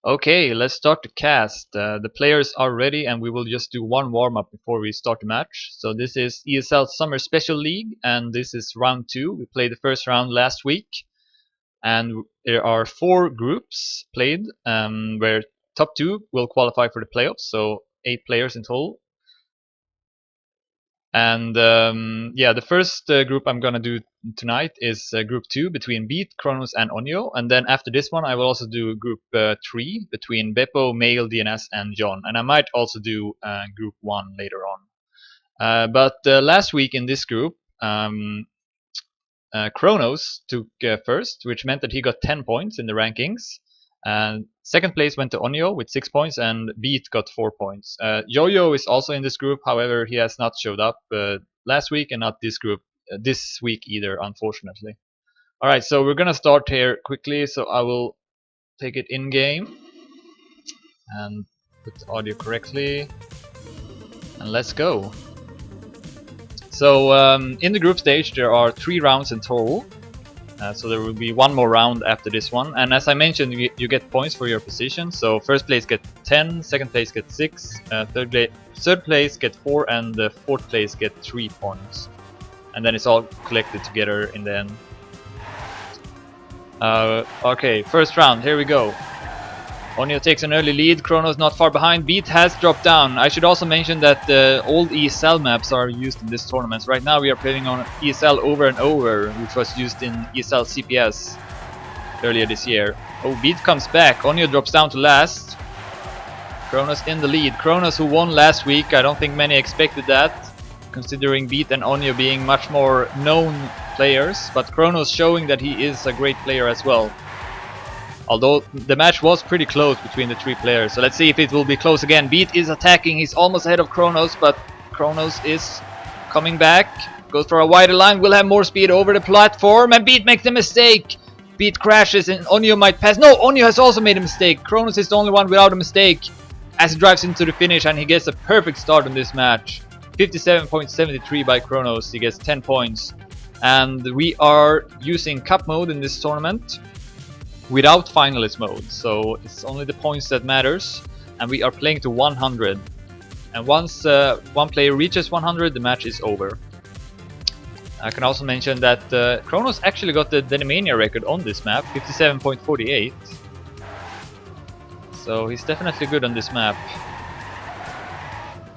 Okay, let's start the cast. The players are ready and we will just do one warm-up before we start the match. So this is ESL Summer Special League and this is round 2. We played the first round last week and there are 4 groups played where top 2 will qualify for the playoffs, so 8 players in total. And yeah, the first group I'm gonna do tonight is group 2 between Beat, Kronos, and oNio. And then after this one, I will also do group 3 between Beppo, Mail, DNS, and John. And I might also do group 1 later on. But last week in this group, Kronos took first, which meant that he got 10 points in the rankings. And second place went to oNio with 6 points, and Beat got 4 points. Yo-Yo is also in this group, however, he has not showed up last week and not this week either, unfortunately. Alright, so we're gonna start here quickly, so I will take it in game and put the audio correctly, and let's go. So in the group stage there are 3 rounds in total. So there will be one more round after this one, and as I mentioned, you get points for your position. So first place get 10, second place get 6, third place get 4, and the fourth place get 3 points. And then it's all collected together in the end. Okay, first round, here we go. oNio takes an early lead, Kronos not far behind, Beat has dropped down. I should also mention that the old ESL maps are used in this tournament. Right now we are playing on ESL Over and Over, which was used in ESL CPS earlier this year. Oh, Beat comes back, oNio drops down to last. Kronos in the lead. Kronos, who won last week, I don't think many expected that, considering Beat and oNio being much more known players, but Kronos showing that he is a great player as well. Although the match was pretty close between the 3 players, so let's see if it will be close again. Beat is attacking, he's almost ahead of Kronos, but Kronos is coming back, goes for a wider line, will have more speed over the platform, and Beat makes a mistake. Beat crashes and oNio might pass. No, oNio has also made a mistake. Kronos is the only one without a mistake as he drives into the finish, and he gets a perfect start on this match. 57.73 by Kronos, he gets 10 points. And we are using cup mode in this tournament without finalist mode, so it's only the points that matters, and we are playing to 100, and once one player reaches 100 the match is over. I can also mention that Kronos actually got the Denimania record on this map, 57.48, so he's definitely good on this map.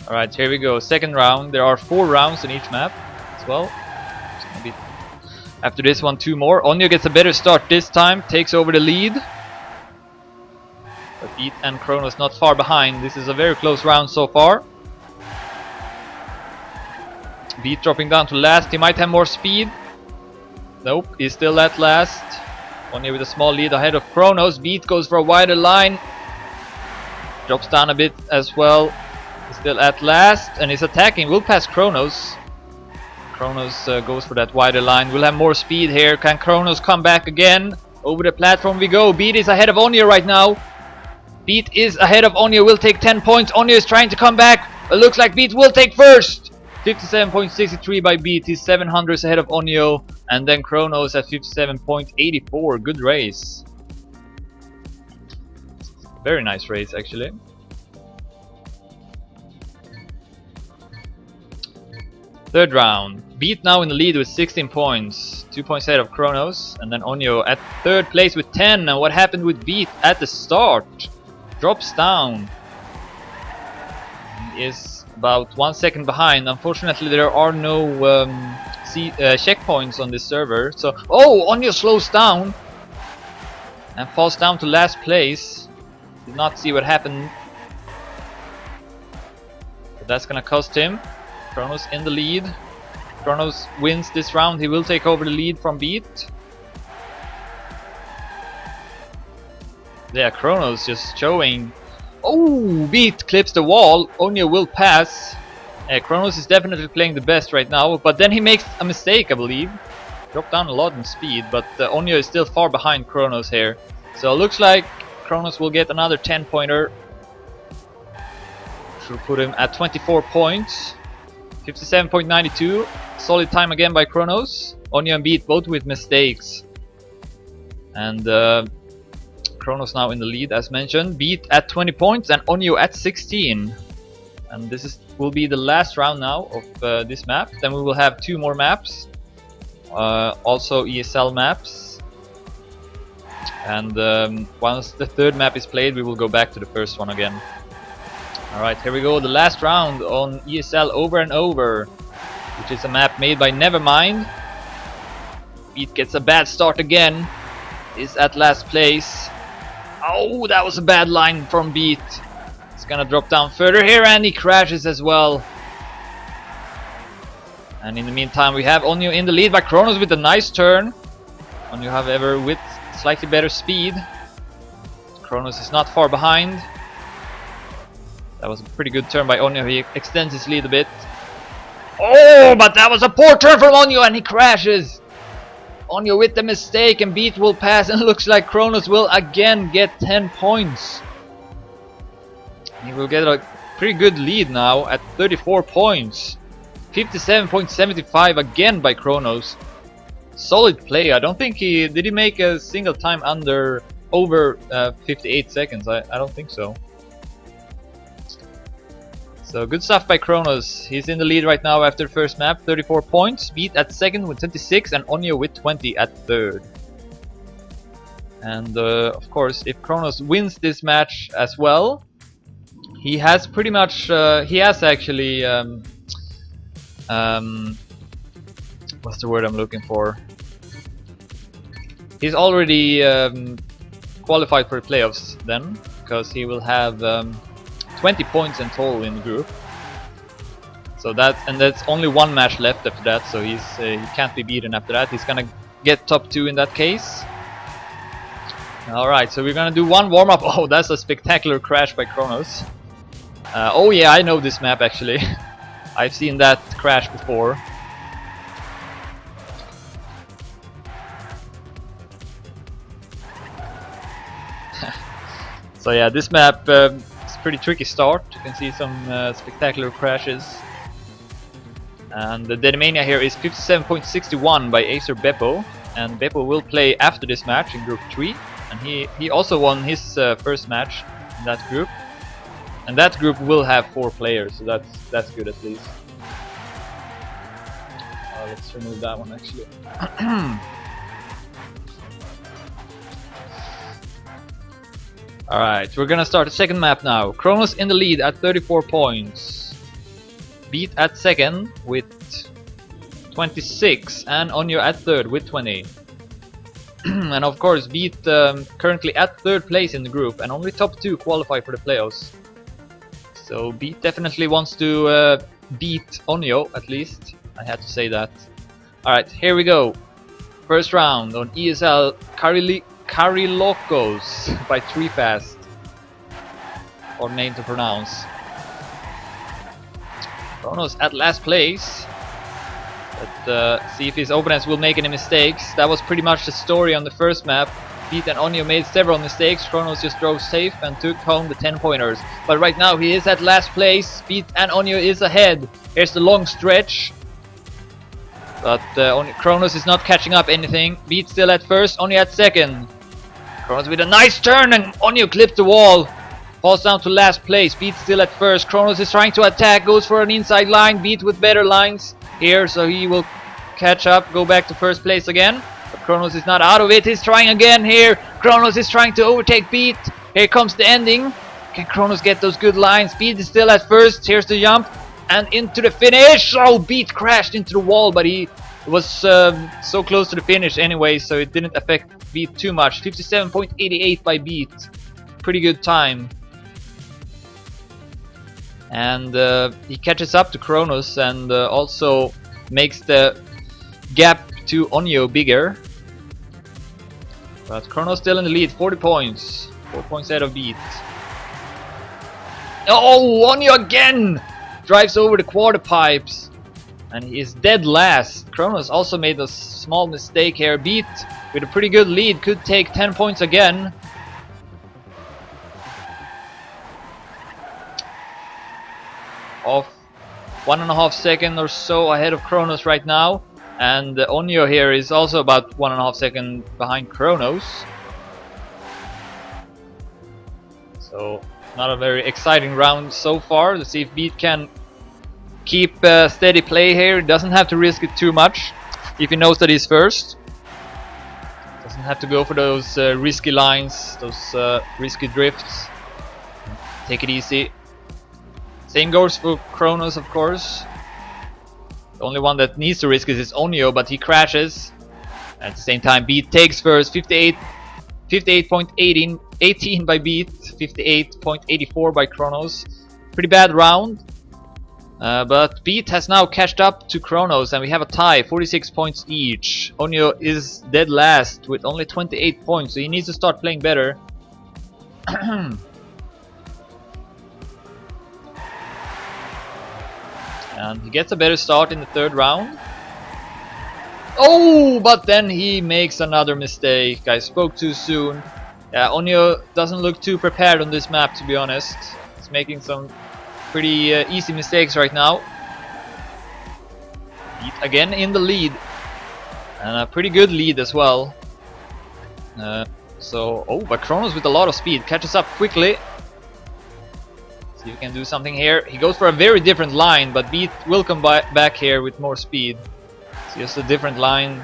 Alright, here we go, second round. There are 4 rounds in each map as well. After this one, 2 more. oNio gets a better start this time, takes over the lead. But Beat and Kronos not far behind. This is a very close round so far. Beat dropping down to last, he might have more speed. Nope, he's still at last. oNio with a small lead ahead of Kronos. Beat goes for a wider line. Drops down a bit as well. He's still at last and is attacking, will pass Kronos. Kronos goes for that wider line, will have more speed here. Can Kronos come back again? Over the platform we go. Beat is ahead of oNio right now. Beat is ahead of oNio, will take 10 points. oNio is trying to come back. It looks like Beat will take first. 57.63 by Beat, he's 700s ahead of oNio. And then Kronos at 57.84, good race. Very nice race actually. Third round. Beat now in the lead with 16 points, 2 points ahead of Kronos, and then oNio at third place with 10. And what happened with Beat at the start? Drops down. He is about 1 second behind. Unfortunately, there are no checkpoints on this server. So, oh, oNio slows down and falls down to last place. Did not see what happened, but that's gonna cost him. Kronos in the lead. Kronos wins this round, he will take over the lead from Beat. Yeah, Kronos just showing. Oh, Beat clips the wall, oNio will pass. Kronos is definitely playing the best right now, but then he makes a mistake, I believe. Dropped down a lot in speed, but oNio is still far behind Kronos here. So it looks like Kronos will get another 10-pointer. Should put him at 24 points. 57.92, solid time again by Kronos. oNio and Beat both with mistakes. And Kronos now in the lead, as mentioned. Beat at 20 points and oNio at 16. And this will be the last round now of this map. Then we will have 2 more maps, also ESL maps. And once the 3rd map is played, we will go back to the first one again. Alright, here we go, the last round on ESL Over and Over, which is a map made by Nevermind. Beat gets a bad start again, is at last place. Oh, that was a bad line from Beat. It's gonna drop down further here and he crashes as well. And in the meantime we have oNio in the lead by Kronos with a nice turn. oNio, however, with slightly better speed. Kronos is not far behind. That was a pretty good turn by oNio. He extends his lead a bit. Oh, but that was a poor turn from oNio and he crashes. oNio with the mistake and Beat will pass and looks like Kronos will again get 10 points. He will get a pretty good lead now at 34 points. 57.75 again by Kronos. Solid play. I don't think he make a single time over 58 seconds. I don't think so. So good stuff by Kronos. He's in the lead right now after the first map, 34 points. Beat at 2nd with 26 and oNio with 20 at 3rd. And of course, if Kronos wins this match as well, he has pretty much, he has actually, what's the word I'm looking for? He's already qualified for the playoffs then, because he will have 20 points in total in the group. So that's only 1 match left after that, so he can't be beaten after that. He's gonna get top 2 in that case. Alright, so we're gonna do 1 warm-up. Oh, that's a spectacular crash by Kronos. Oh yeah, I know this map actually. I've seen that crash before. So yeah, this map is a pretty tricky start. You can see some spectacular crashes. And the Deadmania here is 57.61 by Acer Beppo. And Beppo will play after this match in Group 3. And he also won his first match in that group. And that group will have 4 players, so that's good at least. Let's remove that one actually. Alright, we're gonna start the second map now. Kronos in the lead at 34 points. Beat at 2nd with 26 and oNio at 3rd with 20. And of course Beat currently at 3rd place in the group and only top 2 qualify for the playoffs. So Beat definitely wants to beat oNio at least. I had to say that. Alright, here we go. First round on ESL Karilokos by 3Fast. Or name to pronounce. Kronos at last place. But see if his opponents will make any mistakes. That was pretty much the story on the first map. Beat and oNio made several mistakes. Kronos just drove safe and took home the 10 pointers. But right now he is at last place. Beat and oNio is ahead. Here's the long stretch. But Kronos is not catching up anything. Beat still at first, oNio at 2nd. Kronos with a nice turn and oNio clipped the wall. Falls down to last place. Beat still at first. Kronos is trying to attack. Goes for an inside line. Beat with better lines here, so he will catch up. Go back to first place again. But Kronos is not out of it. He's trying again here. Kronos is trying to overtake Beat. Here comes the ending. Can Kronos get those good lines? Beat is still at first. Here's the jump. And into the finish. Oh, Beat crashed into the wall, but he was so close to the finish anyway, so it didn't affect Beat too much. 57.88 by Beat. Pretty good time. And he catches up to Kronos and also makes the gap to oNio bigger. But Kronos still in the lead, 40 points. 4 points ahead of Beat. Oh, oNio again! Drives over the quarter pipes. And he is dead last. Kronos also made a small mistake here. Beat with a pretty good lead could take 10 points again. Off 1.5 seconds or so ahead of Kronos right now. And oNio here is also about 1.5 seconds behind Kronos. So not a very exciting round so far. Let's see if Beat can keep steady play here. Doesn't have to risk it too much if he knows that he's first. Doesn't have to go for those risky lines, those risky drifts. Take it easy. Same goes for Kronos, of course. The only one that needs to risk is his oNio, but he crashes. At the same time, Beat takes first. 58.18 by Beat, 58.84 by Kronos. Pretty bad round. But Beat has now catched up to Kronos and we have a tie, 46 points each. oNio is dead last with only 28 points, so he needs to start playing better. And he gets a better start in the third round. Oh, but then he makes another mistake. I spoke too soon. Yeah, oNio doesn't look too prepared on this map, to be honest. He's making some pretty easy mistakes right now. Beat again in the lead, and a pretty good lead as well. But Kronos with a lot of speed catches up quickly. See if he can do something here. He goes for a very different line, but Beat will come back here with more speed. It's just a different line.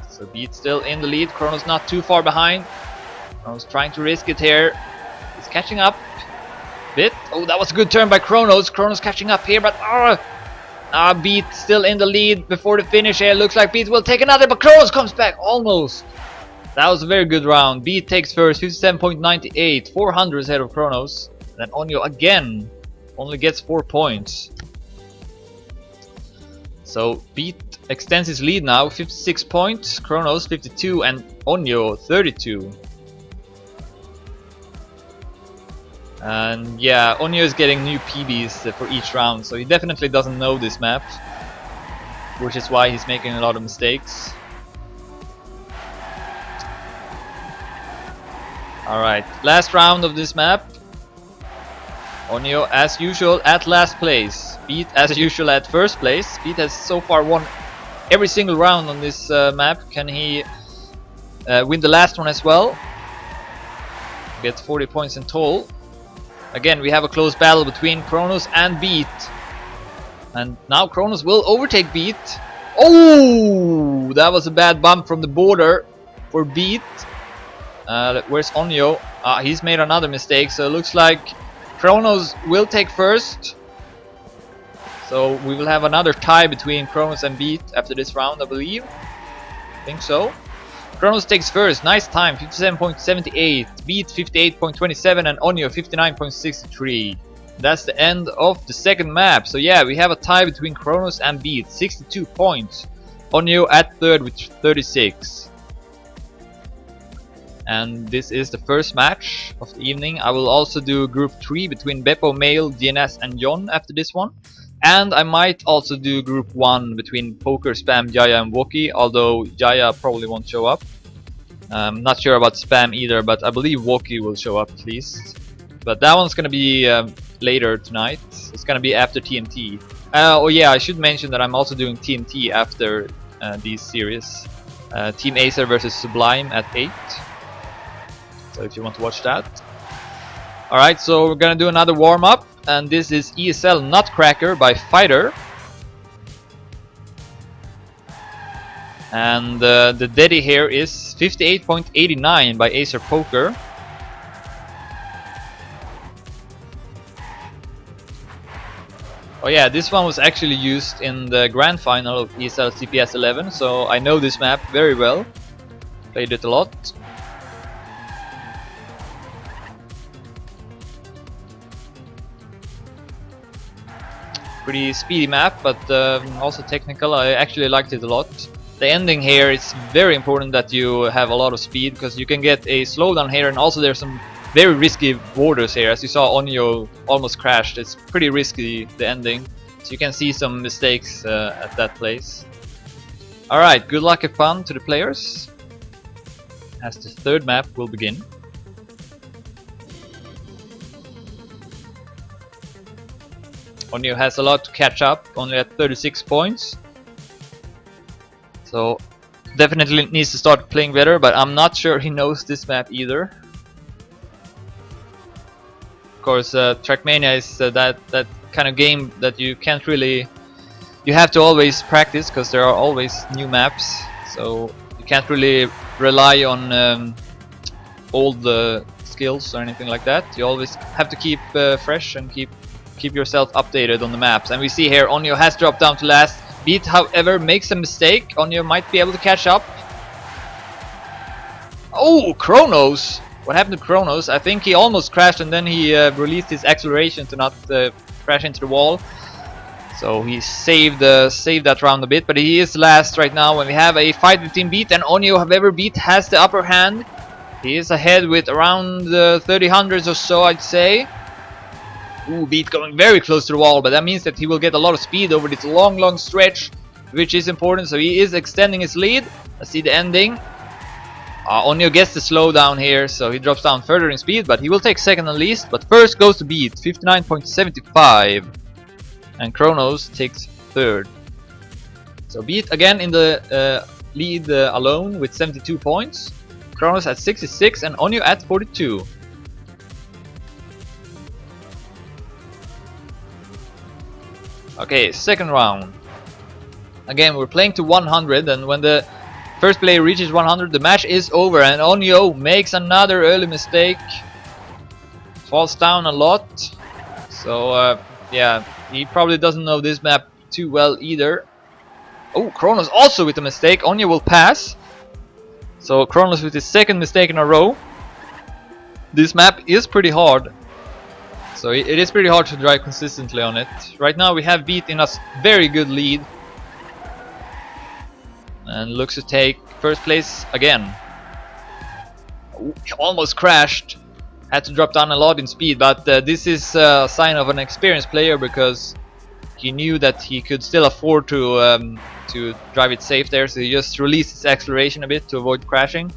So Beat still in the lead. Kronos not too far behind. Kronos trying to risk it here. He's catching up a bit. Oh, that was a good turn by Kronos. Kronos catching up here, but Beat still in the lead before the finish here. Looks like Beat will take another, but Kronos comes back almost. That was a very good round. Beat takes first, 57.98, 400 ahead of Kronos. And then oNio again only gets 4 points. So Beat extends his lead now, 56 points, Kronos 52 and oNio 32. And yeah, oNio is getting new PBs for each round, so he definitely doesn't know this map, which is why he's making a lot of mistakes. Alright, last round of this map. oNio as usual at last place. Beat as usual at first place. Beat has so far won every single round on this map. Can he win the last one as well? Gets 40 points in total. Again, we have a close battle between Kronos and Beat. And now Kronos will overtake Beat. Oh, that was a bad bump from the border for Beat. Where's oNio? He's made another mistake, so it looks like Kronos will take first. So we will have another tie between Kronos and Beat after this round, I believe. I think so. Kronos takes first, nice time, 57.78, Beat 58.27 and oNio 59.63. That's the end of the second map. So yeah, we have a tie between Kronos and Beat, 62 points. oNio at third with 36. And this is the first match of the evening. I will also do group 3 between Beppo, Mail, DNS and John after this one. And I might also do group 1 between Poker, Spam, Jaya and Woki, although Jaya probably won't show up. I'm not sure about Spam either, but I believe Woki will show up at least. But that one's gonna be later tonight. It's gonna be after TNT. Oh yeah, I should mention that I'm also doing TNT after these series. Team Acer versus Sublime at 8. So if you want to watch that. Alright, so we're gonna do another warm-up. And this is ESL Nutcracker by Fighter. And the Deddy here is 58.89 by Acer Poker. Oh yeah, this one was actually used in the grand final of ESL CPS 11, so I know this map very well. Played it a lot. Pretty speedy map, but also technical. I actually liked it a lot. The ending here, it's very important that you have a lot of speed, because you can get a slowdown here, and also there's some very risky borders here. As you saw, oNio almost crashed. It's pretty risky, the ending, so you can see some mistakes at that place. Alright, good luck and fun to the players as the third map will begin. oNio has a lot to catch up, only at 36 points. So definitely needs to start playing better, but I'm not sure he knows this map either. Of course, Trackmania is that kind of game that you can't really. You have to always practice because there are always new maps, so you can't really rely on old skills or anything like that. You always have to keep fresh and keep yourself updated on the maps. And we see here oNio has dropped down to last. Beat, however, makes a mistake. oNio might be able to catch up. Oh, Kronos! What happened to Kronos? I think he almost crashed and then he released his acceleration to not crash into the wall. So he saved that round a bit, but he is last right now. When we have a fight between Beat and oNio, however, Beat has the upper hand. He is ahead with around 30 hundreds or so, I'd say. Ooh, Beat going very close to the wall, but that means that he will get a lot of speed over this long stretch, which is important. So he is extending his lead. Let's see the ending. oNio gets the slowdown here, so he drops down further in speed, but he will take second at least. But first goes to Beat, 59.75, and Kronos takes third. So Beat again in the lead alone with 72 points. Kronos at 66 and oNio at 42. Okay, second round. Again, we're playing to 100, and when the first player reaches 100, the match is over, and oNio makes another early mistake. Falls down a lot. So, yeah, he probably doesn't know this map too well either. Oh, Kronos also with a mistake. oNio will pass. So, Kronos with his second mistake in a row. This map is pretty hard. So it is pretty hard to drive consistently on it. Right now we have Beat in a very good lead. And looks to take first place again. Ooh, almost crashed. Had to drop down a lot in speed, but this is a sign of an experienced player because he knew that he could still afford to drive it safe there, so he just released his acceleration a bit to avoid crashing.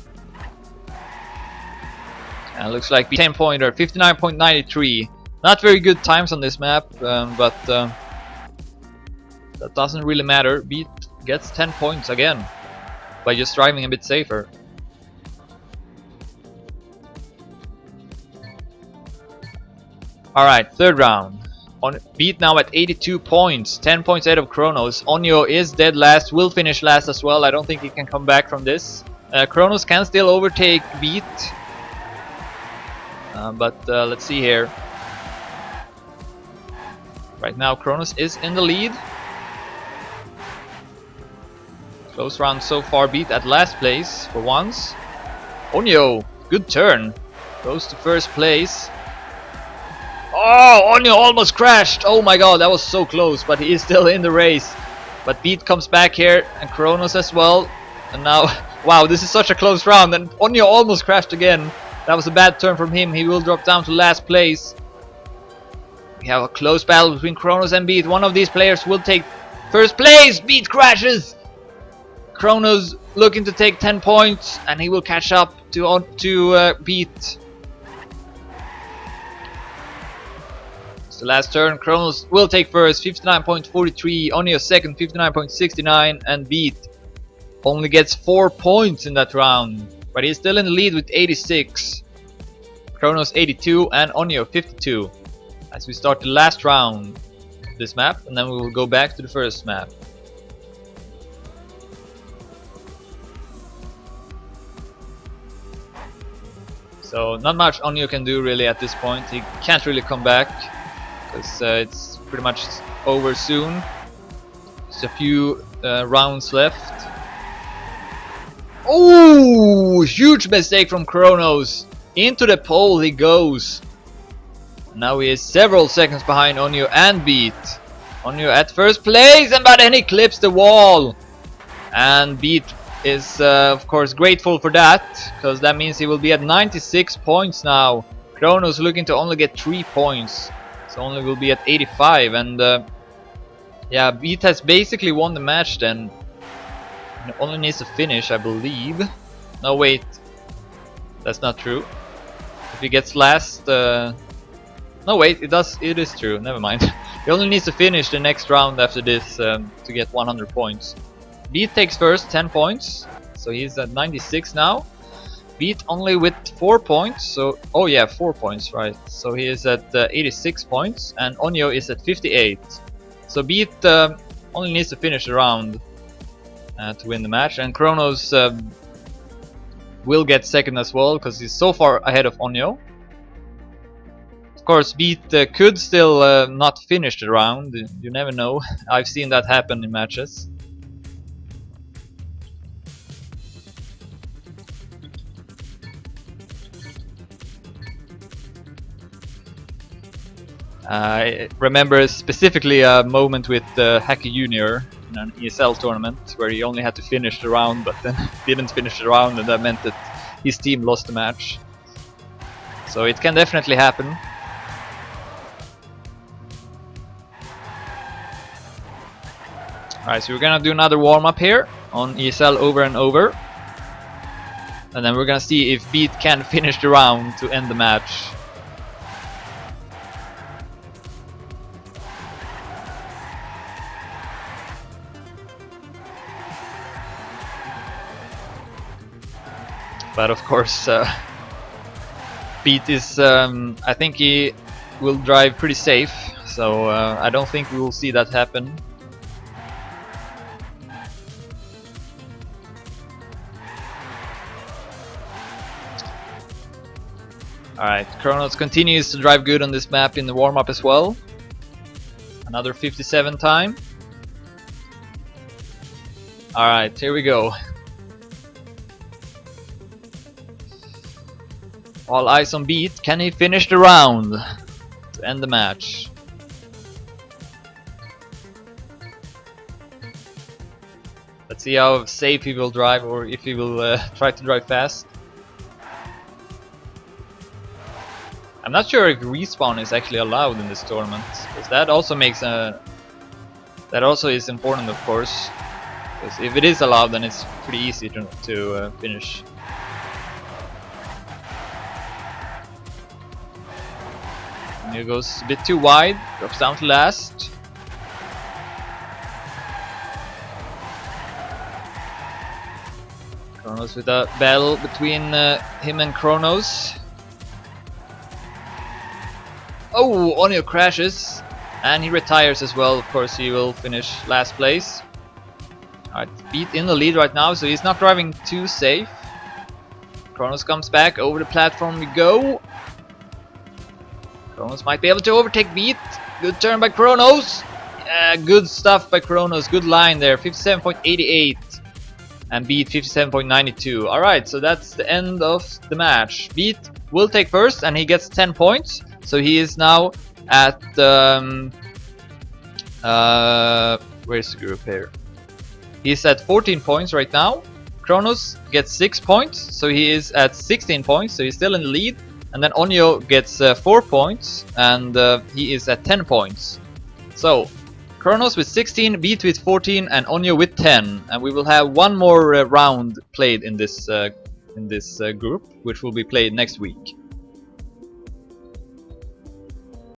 And looks like 10 pointer, 59.93. Not very good times on this map, but that doesn't really matter. Beat gets 10 points again by just driving a bit safer. Alright, third round. Beat now at 82 points, 10 points ahead of Kronos. oNio is dead last, will finish last as well. I don't think he can come back from this. Kronos can still overtake Beat. But let's see here. Right now Kronos is in the lead. Close round so far. Beat at last place for once. oNio, good turn. Goes to first place. Oh, oNio almost crashed. Oh my god, that was so close, but he is still in the race. But Beat comes back here, and Kronos as well. And now, wow, this is such a close round, and oNio almost crashed again. That was a bad turn from him. He will drop down to last place. We have a close battle between Kronos and Beat. One of these players will take first place. Beat crashes. Kronos looking to take 10 points, and he will catch up to Beat. It's the last turn. Kronos will take first, 59.43. oNio second, 59.69, and Beat only gets 4 points in that round, but he's still in the lead with 86. Kronos 82 and oNio 52. As we start the last round of this map, and then we will go back to the first map. So not much oNio can do really at this point. He can't really come back because it's pretty much over soon. Just a few rounds left. Oh, huge mistake from Kronos. Into the pole he goes. Now he is several seconds behind oNio and Beat. oNio at first place, and but then he clips the wall. And Beat is of course grateful for that, because that means he will be at 96 points now. Kronos looking to only get 3 points, so only will be at 85. And yeah, Beat has basically won the match then. He only needs to finish, I believe. No, wait, that's not true. If he gets last, no wait, it is true, never mind. He only needs to finish the next round after this to get 100 points. Beat takes first, 10 points, so he's at 96 now. Beat only with 4 points, so oh yeah, 4 points, right? So he is at 86 points, and oNio is at 58. So Beat only needs to finish the round to win the match, and Kronos will get second as well because he's so far ahead of oNio. Of course, Beat could still not finish the round. You never know. I've seen that happen in matches. I remember specifically a moment with Hacky Junior in an ESL tournament where he only had to finish the round, but then didn't finish the round, and that meant that his team lost the match. So it can definitely happen. Alright, so we're gonna do another warm-up here on ESL over and over. And then we're gonna see if Beat can finish the round to end the match. But of course, Beat is, I think he will drive pretty safe, so I don't think we will see that happen. Alright, Kronos continues to drive good on this map in the warm-up as well. Another 57 time. Alright, here we go. All eyes on Beat. Can he finish the round to end the match? Let's see how safe he will drive, or if he will try to drive fast. I'm not sure if respawn is actually allowed in this tournament, because that also makes that also is important, of course. Because if it is allowed, then it's pretty easy to finish. And it goes a bit too wide, drops down to last. Kronos with a battle between him and Kronos. Oh, oNio crashes, and he retires as well. Of course, he will finish last place. Alright, Beat in the lead right now, so he's not driving too safe. Kronos comes back, over the platform we go. Kronos might be able to overtake Beat. Good turn by Kronos. Good stuff by Kronos, good line there, 57.88. And Beat 57.92. Alright, so that's the end of the match. Beat will take first, and he gets 10 points. So he is now at where's the group here? He's at 14 points right now. Kronos gets 6 points, so he is at 16 points, so he's still in the lead. And then oNio gets 4 points, and he is at 10 points. So Kronos with 16, Beat with 14, and oNio with 10. And we will have one more round played in this group, which will be played next week.